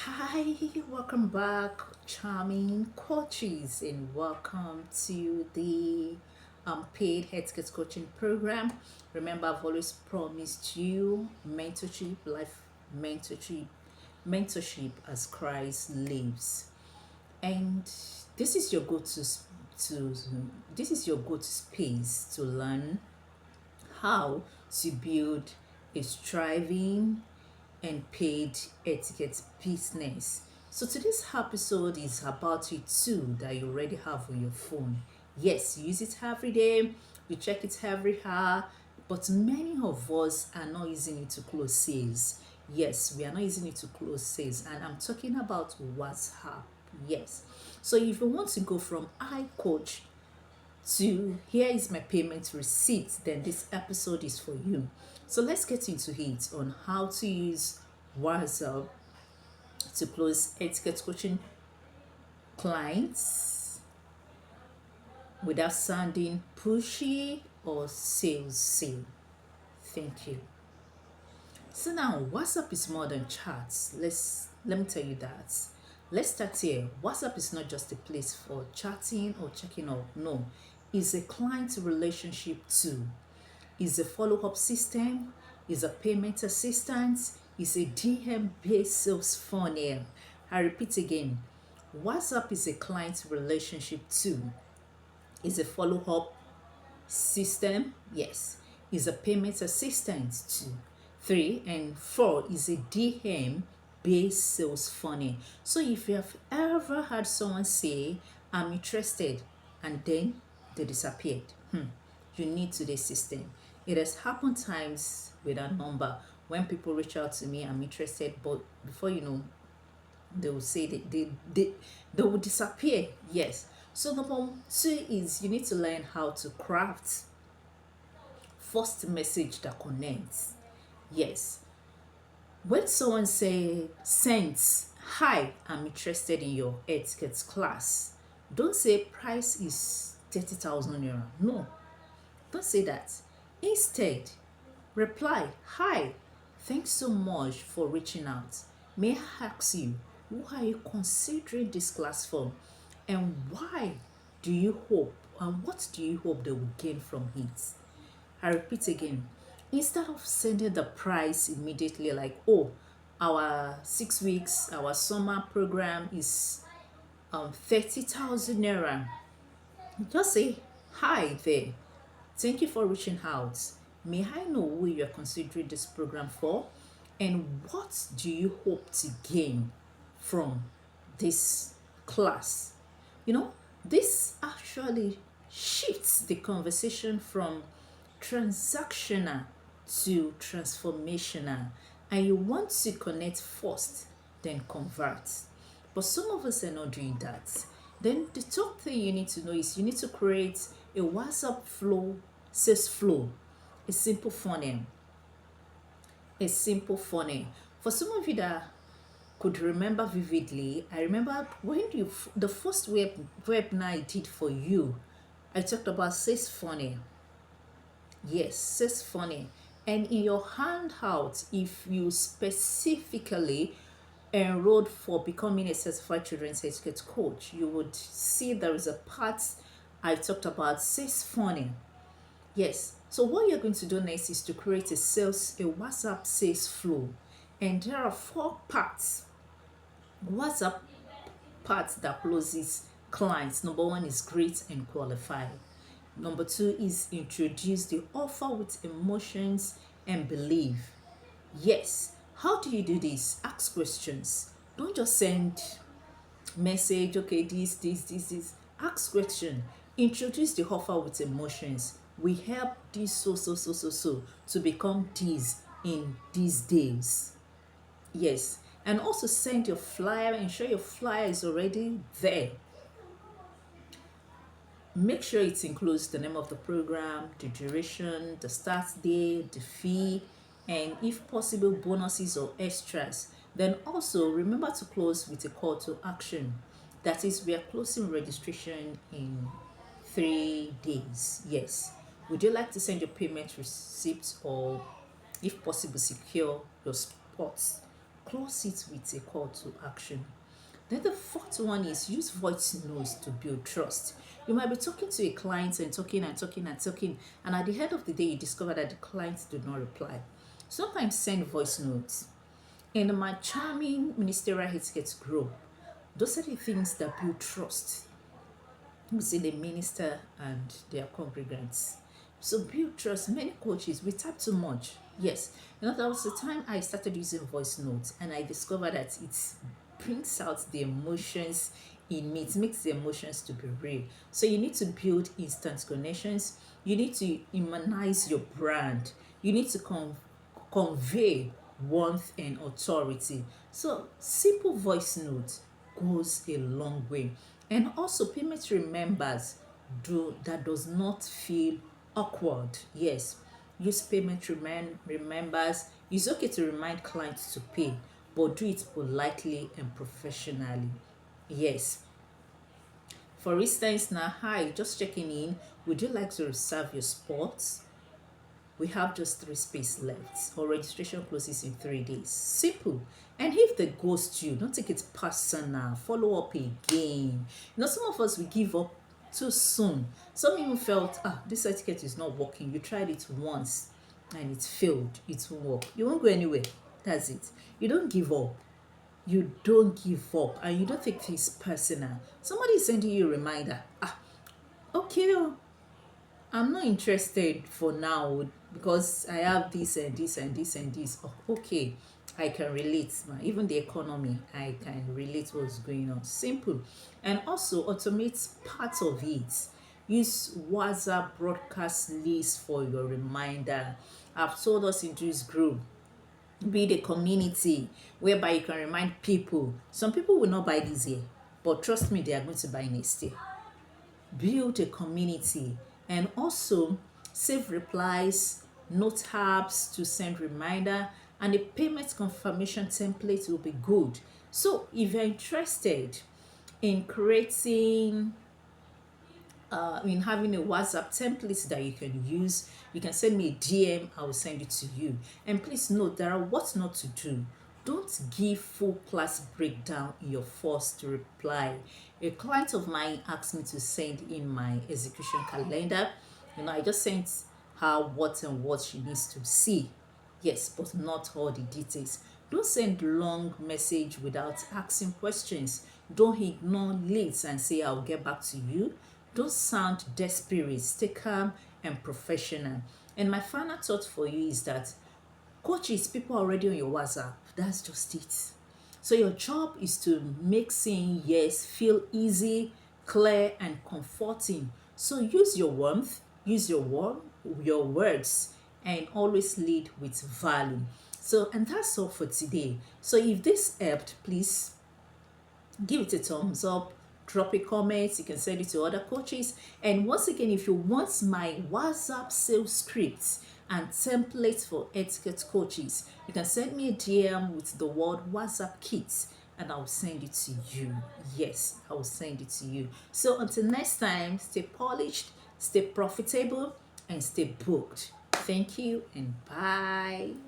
Hi, welcome back, charming coaches, and welcome to the paid Etiquette Coaching program. Remember, I've always promised you mentorship, life mentorship, mentorship as Christ lives, and this is your to this is your go-to space to learn how to build a thriving and paid etiquette business. So today's episode is about a tool that you already have on your phone. Yes, you use it every day, you check it every hour, but many of us are not using it to close sales. Yes, we are not using it to close sales, and I'm talking about WhatsApp. Yes. So if you want to go from I coach to here is my payment receipt, then this episode is for you. So let's get into it on how to use WhatsApp to close etiquette coaching clients without sounding pushy or salesy. Thank you. So now WhatsApp is more than chats. Let me tell you that. Let's start here. WhatsApp is not just a place for chatting or checking up. No, it's a client relationship tool. Is a follow-up system, is a payment assistance, is a DM-based sales funnel. I repeat again, WhatsApp is a client relationship tool, is a follow-up system, yes, is a payment assistance too. Three and four is a DM based sales funnel. So if you have ever had someone say, I'm interested, and then they disappeared, you need today's system. It has happened times with that number when people reach out to me, I'm interested, but before you know, they will say they will disappear. Yes. So number two is you need to learn how to craft first message that connects. Yes. When someone say sends, hi, I'm interested in your etiquette class. Don't say price is 30,000 naira. No, don't say that. Instead, reply, hi, thanks so much for reaching out. May I ask you, who are you considering this class for? And why do you hope, and what do you hope they will gain from it? I repeat again, instead of sending the price immediately, like, oh, our 6 weeks, our summer program is 30,000 naira, just say, hi there. Thank you for reaching out. May I know who you are considering this program for? And what do you hope to gain from this class? You know, this actually shifts the conversation from transactional to transformational. And you want to connect first, then convert. But some of us are not doing that. Then the top thing you need to know is you need to create a WhatsApp sales flow, a simple funnel, a simple funnel. For some of you that could remember vividly, I remember when the first webinar I did for you, I talked about sales funnel. Yes, sales funnel. And in your handout, if you specifically enrolled for becoming a certified children's etiquette coach, you would see there is a part I talked about sales funnel. Yes. So what you're going to do next is to create a WhatsApp sales flow. And there are four parts. WhatsApp part that closes clients. Number one is greet and qualify. Number two is introduce the offer with emotions and belief. Yes. How do you do this? Ask questions. Don't just send message, okay, this. Ask question. Introduce the offer with emotions. We help this so to become this in these days. Yes. And also send your flyer. Ensure your flyer is already there. Make sure it includes the name of the program, the duration, the start date, the fee, and if possible, bonuses or extras. Then also remember to close with a call to action. That is, we are closing registration in 3 days. Yes. Would you like to send your payment receipts or, if possible, secure your spots close it with a call to action. Then the fourth one is use voice notes to build trust. You might be talking to a client and talking and talking and talking, and at the end of the day, you discover that the clients do not reply. Sometimes send voice notes. In my charming ministerial etiquette group, those are the things that build trust within the minister and their congregants. So build trust. Many coaches, we type too much. Yes. That was the time I started using voice notes and I discovered that it brings out the emotions in me. It makes the emotions to be real. So you need to build instant connections. You need to humanize your brand. You need to convey warmth and authority. So simple voice note goes a long way. And also payment remembers that does not feel awkward. Yes, use payment remembers. It's okay to remind clients to pay, but do it politely and professionally. Yes. For instance, now, hi, just checking in. Would you like to reserve your spots? We have just 3 spaces left. Our registration closes in 3 days. Simple. And if they ghost you, don't take it personal. Follow up again. Some of us, we give up too soon. Some even felt, this etiquette is not working. You tried it once and it failed. It won't work. You won't go anywhere. That's it. You don't give up. You don't give up and you don't take things personal. Somebody is sending you a reminder. Okay, I'm not interested for now because I have this and this and this and this. Okay, I can relate. Even the economy, I can relate what's going on. Simple. And also automate part of it. Use WhatsApp broadcast list for your reminder. I've told us in this group, build a community whereby you can remind people. Some people will not buy this year, but trust me, they are going to buy next year. Build a community. And also save replies, note tabs to send reminder, and a payment confirmation template will be good. So if you're interested in creating in having a WhatsApp template that you can use, you can send me a DM, I will send it to you. And please note, there are what not to do. Don't give full class breakdown in your first reply. A client of mine asked me to send in my execution calendar. I just sent her what and what she needs to see. Yes, but not all the details. Don't send long message without asking questions. Don't ignore leads and say I'll get back to you. Don't sound desperate. Stay calm and professional. And my final thought for you is that coaches, people are already on your WhatsApp. That's just it. So your job is to make saying yes feel easy, clear, and comforting. So use your warmth, use your words, and always lead with value. So, and that's all for today. So if this helped, please give it a thumbs up, drop a comment. You can send it to other coaches. And once again, if you want my WhatsApp sales scripts and templates for etiquette coaches, you can send me a DM with the word WhatsApp kits and I'll send it to you. Yes, I will send it to you. So until next time, stay polished, stay profitable, and stay booked. Thank you and bye.